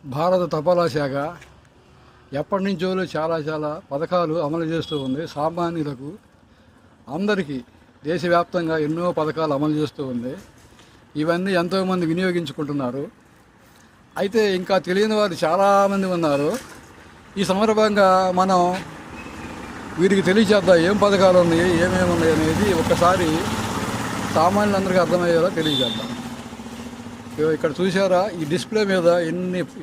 భారత తపాలా శాఖ ఎప్పటి నుంచో చాలా పథకాలు అమలు చేస్తూ ఉంది. సామాన్యులకు అందరికీ దేశవ్యాప్తంగా ఎన్నో పథకాలు అమలు చేస్తూ ఉంది. ఇవన్నీ ఎంతోమంది వినియోగించుకుంటున్నారు. అయితే ఇంకా తెలియని వారు చాలామంది ఉన్నారు. ఈ సందర్భంగా మనం వీరికి తెలియచేద్దాం ఏం పథకాలు ఉన్నాయి, ఏమేమి ఉన్నాయి అనేది ఒక్కసారి సామాన్యులందరికీ అర్థమయ్యేలా తెలియజేద్దాం. ఇక్కడ చూసారా, ఈ డిస్ప్లే మీద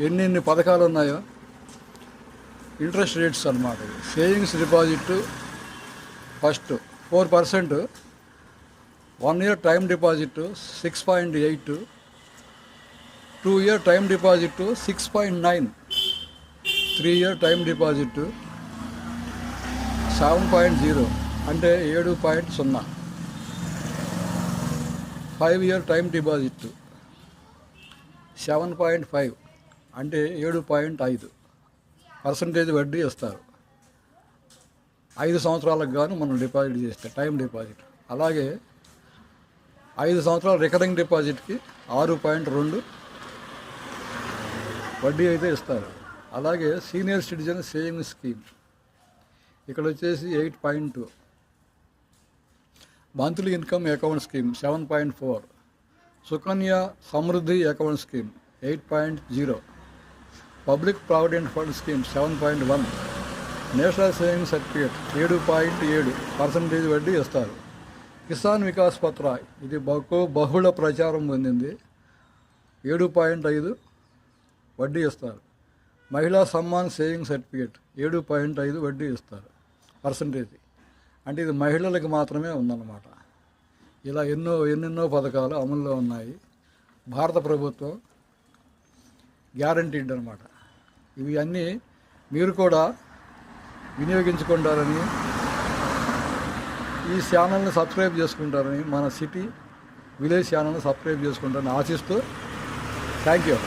ఎన్ని పథకాలు ఉన్నాయో. ఇంట్రెస్ట్ రేట్స్ అన్నమాట. Savings deposit first 4%, 1 year time deposit 6.8, 2 year time deposit 6.9, 3 year time deposit 7.0 అంటే 7.0, 5 year టైం డిపాజిట్ 7.5 అంటే 7.5% వడ్డీ ఇస్తారు. 5 సంవత్సరాలకు గాను మనం డిపాజిట్ చేస్తే టైం డిపాజిట్. అలాగే 5 సంవత్సరాల రికరింగ్ డిపాజిట్కి 6.2 వడ్డీ అయితే ఇస్తారు. అలాగే సీనియర్ సిటిజన్ సేవింగ్స్ స్కీమ్ ఇక్కడ వచ్చేసి 8.2, monthly income account scheme 7.4, Sukanya Samriddhi account scheme 8.0, public provident fund scheme 7.1, national saving certificate 7.7% వడ్డీ ఇస్తారు. కిసాన్ వికాస్ పత్ర ఇది బహుళ ప్రచారం పొందింది, 7.5 వడ్డీ ఇస్తారు. మహిళా సమ్మాన్ సేవింగ్ సర్టిఫికేట్ 7.5 వడ్డీ ఇస్తారు పర్సంటేజ్. అంటే ఇది మహిళలకు మాత్రమే ఉందన్నమాట. ఇలా ఎన్నెన్నో పథకాలు అమల్లో ఉన్నాయి. భారత ప్రభుత్వం గ్యారంటీడ్ అనమాట. ఇవి అన్నీ మీరు కూడా వినియోగించుకుంటారని, ఈ ఛానల్ని సబ్స్క్రైబ్ చేసుకుంటారని, మన సిటీ విలేజ్ ఛానల్ని సబ్స్క్రైబ్ చేసుకుంటారని ఆశిస్తూ థ్యాంక్ యూ.